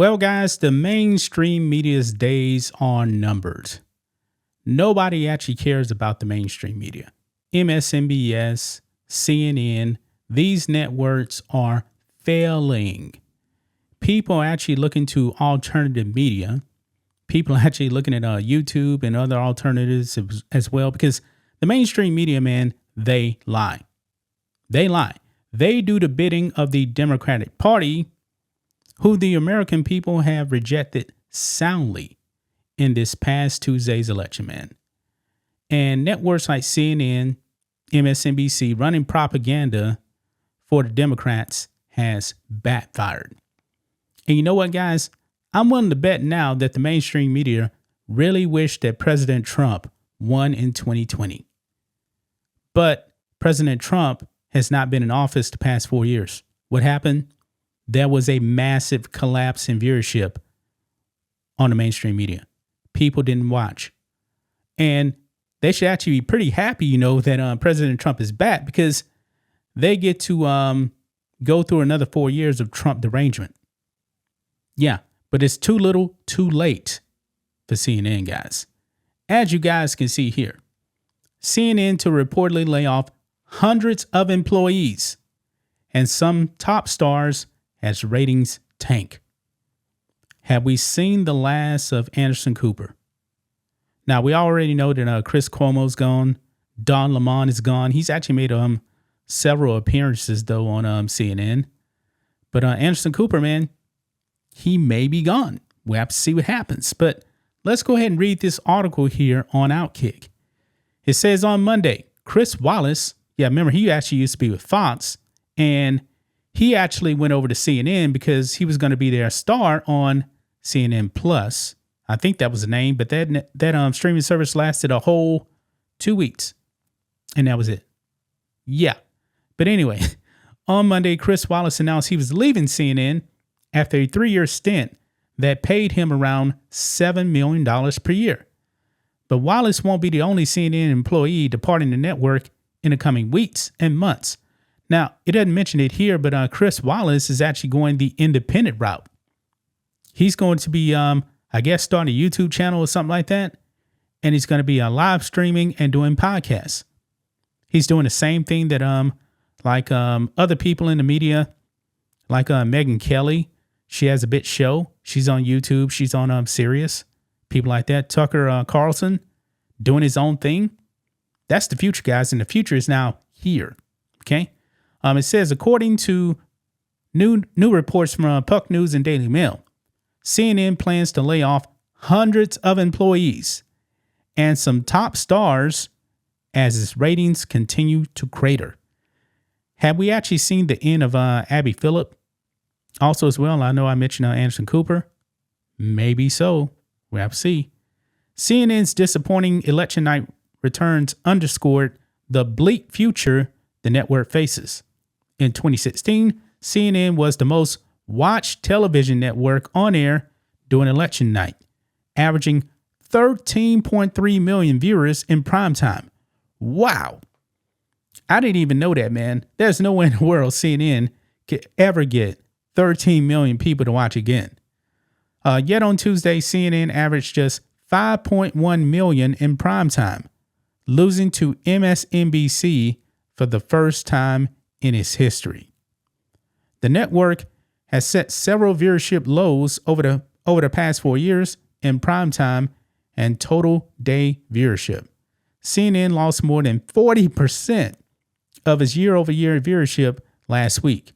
Well, guys, the mainstream media's days are numbered. Nobody actually cares about the mainstream media. MSNBS, CNN, these networks are failing. People are actually looking to alternative media. People are actually looking at YouTube and other alternatives as well, because the mainstream media, man, they lie. They lie. They do the bidding of the Democratic Party, who the American people have rejected soundly in this past Tuesday's election, man. And networks like CNN, MSNBC running propaganda for the Democrats has backfired. And you know what, guys? I'm willing to bet now that the mainstream media really wish that President Trump won in 2020. But President Trump has not been in office the past 4 years. What happened? There was a massive collapse in viewership on the mainstream media. People didn't watch. And they should actually be pretty happy, that President Trump is back, because they get to go through another 4 years of Trump derangement. Yeah, but it's too little, too late for CNN, guys. As you guys can see here, CNN to reportedly lay off hundreds of employees and some top stars as ratings tank. Have we seen the last of Anderson Cooper? Now, we already know that Chris Cuomo's gone. Don Lemon is gone. He's actually made several appearances, though, on CNN. But Anderson Cooper, man, he may be gone. We'll have to see what happens. But let's go ahead and read this article here on Outkick. It says on Monday, Chris Wallace, remember, he actually used to be with Fox, and he actually went over to CNN because he was going to be their star on CNN Plus. I think that was the name, but that streaming service lasted a whole 2 weeks, and that was it. Yeah. But anyway, on Monday, Chris Wallace announced he was leaving CNN after a 3-year stint that paid him around $7 million per year. But Wallace won't be the only CNN employee departing the network in the coming weeks and months. Now, it doesn't mention it here, but Chris Wallace is actually going the independent route. He's going to be, starting a YouTube channel or something like that. And he's going to be live streaming and doing podcasts. He's doing the same thing that other people in the media, like Megyn Kelly. She has a bit show. She's on YouTube. She's on Sirius. People like that. Tucker Carlson doing his own thing. That's the future, guys. And the future is now here. Okay. It says, according to new reports from Puck News and Daily Mail, CNN plans to lay off hundreds of employees and some top stars as its ratings continue to crater. Have we actually seen the end of Abby Phillip? Also, as well, I know I mentioned Anderson Cooper. Maybe so. We'll have to see. CNN's disappointing election night returns underscored the bleak future the network faces. In 2016, CNN was the most watched television network on air during election night, averaging 13.3 million viewers in primetime. Wow. I didn't even know that, man. There's no way in the world CNN could ever get 13 million people to watch again. Yet on Tuesday, CNN averaged just 5.1 million in primetime, losing to MSNBC for the first time in its history. The network has set several viewership lows over the past 4 years in primetime and total day viewership. CNN lost more than 40% of its year-over-year viewership last week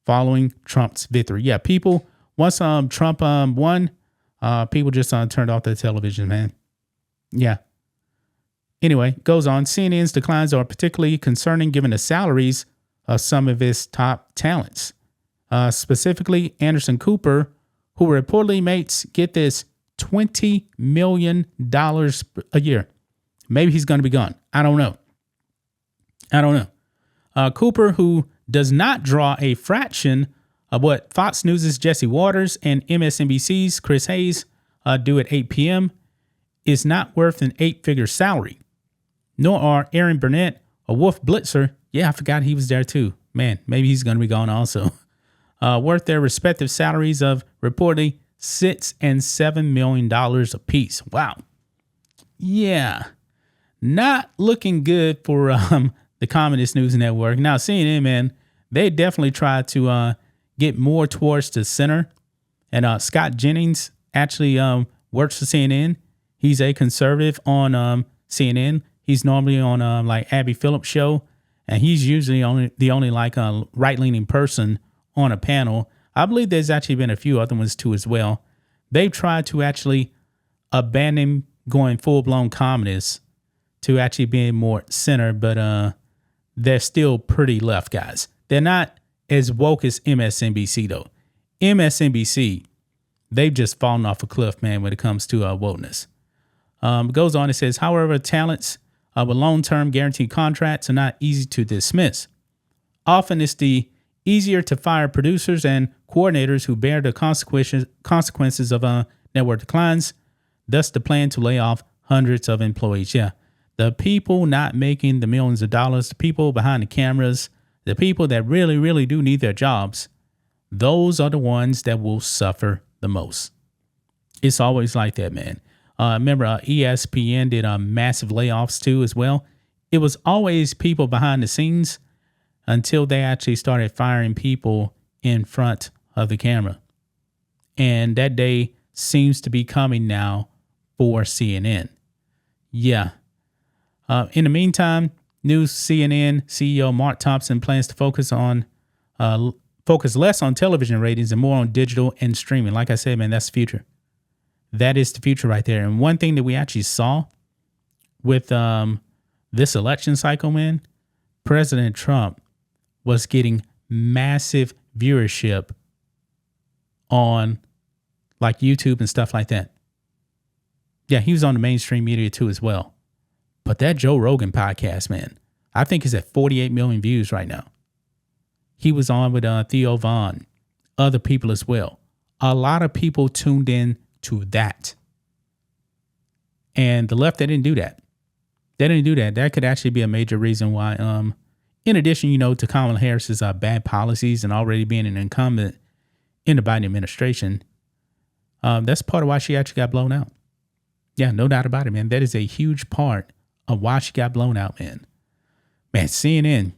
following Trump's victory. Yeah, people, once Trump won, people just turned off their television, man. Yeah. Anyway, goes on. CNN's declines are particularly concerning given the salaries of some of its top talents. Specifically, Anderson Cooper, who reportedly makes, get this, $20 million a year. Maybe he's going to be gone. I don't know. Cooper, who does not draw a fraction of what Fox News' Jesse Waters and MSNBC's Chris Hayes do at 8 p.m., is not worth an 8-figure salary. Nor are Aaron Burnett or Wolf Blitzer. Yeah, I forgot he was there too. Man, maybe he's going to be gone also. Worth their respective salaries of reportedly $6 and $7 million apiece. Wow. Yeah. Not looking good for the Communist News Network. Now, CNN, man, they definitely tried to get more towards the center. And Scott Jennings actually works for CNN. He's a conservative on CNN. He's normally on like Abby Phillips' show. And he's usually the only like right-leaning person on a panel. I believe there's actually been a few other ones too as well. They've tried to actually abandon going full-blown communists to actually being more center, but they're still pretty left, guys. They're not as woke as MSNBC, though. MSNBC, they've just fallen off a cliff, man, when it comes to wokeness. It goes on, it says, however, talents with long-term guaranteed contracts are not easy to dismiss. Often it's the easier to fire producers and coordinators who bear the consequences of network declines, thus the plan to lay off hundreds of employees. Yeah, the people not making the millions of dollars, the people behind the cameras, the people that really, really do need their jobs, those are the ones that will suffer the most. It's always like that, man. Remember, ESPN did massive layoffs too as well. It was always people behind the scenes until they actually started firing people in front of the camera. And that day seems to be coming now for CNN. Yeah. In the meantime, new CNN CEO Mark Thompson plans to focus less on television ratings and more on digital and streaming. Like I said, man, that's the future. That is the future right there. And one thing that we actually saw with this election cycle, man, President Trump was getting massive viewership on like YouTube and stuff like that. Yeah, he was on the mainstream media too as well. But that Joe Rogan podcast, man, I think is at 48 million views right now. He was on with Theo Von, other people as well. A lot of people tuned in to that. And the left, they didn't do that. They didn't do that. That could actually be a major reason why, in addition, to Kamala Harris's bad policies and already being an incumbent in the Biden administration, that's part of why she actually got blown out. Yeah, no doubt about it, man. That is a huge part of why she got blown out, man. Man, CNN.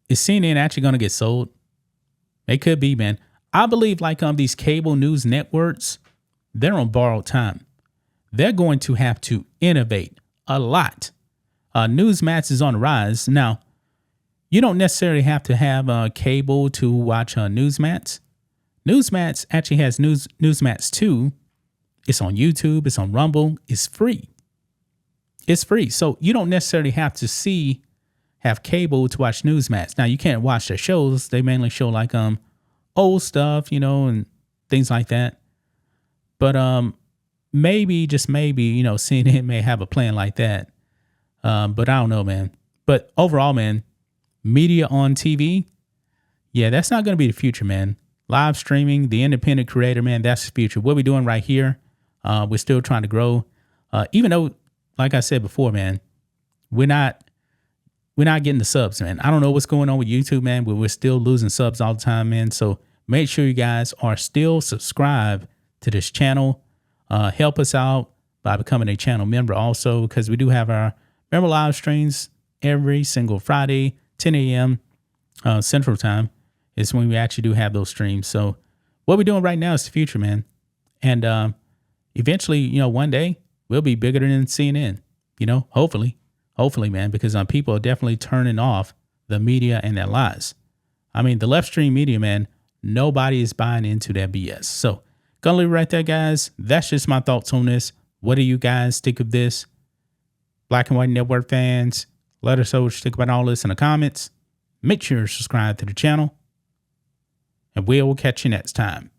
Is CNN actually going to get sold? It could be, man. I believe like these cable news networks, they're on borrowed time. They're going to have to innovate a lot. Newsmax is on the rise. Now, you don't necessarily have to have cable to watch Newsmax. Newsmax actually has Newsmax 2. It's on YouTube. It's on Rumble. It's free. It's free. So you don't necessarily have to have cable to watch Newsmax. Now, you can't watch their shows. They mainly show like old stuff, and things like that. But maybe, just maybe, CNN may have a plan like that. But I don't know, man. But overall, man, media on TV, yeah, that's not going to be the future, man. Live streaming, the independent creator, man, that's the future. What we're doing right here, we're still trying to grow. Even though, like I said before, man, we're not getting the subs, man. I don't know what's going on with YouTube, man, but we're still losing subs all the time, man. So make sure you guys are still subscribed to this channel. Help us out by becoming a channel member also, because we do have our member live streams every single Friday, 10 a.m. Central Time is when we actually do have those streams. So what we're doing right now is the future, man. And eventually, one day we'll be bigger than CNN, hopefully, man, because people are definitely turning off the media and their lies. I mean, the left stream media, man, nobody is buying into that BS. So gonna leave it right there, guys. That's just my thoughts on this. What do you guys think of this? Black and White Network fans, let us know what you think about all this in the comments. Make sure to subscribe to the channel, and we'll catch you next time.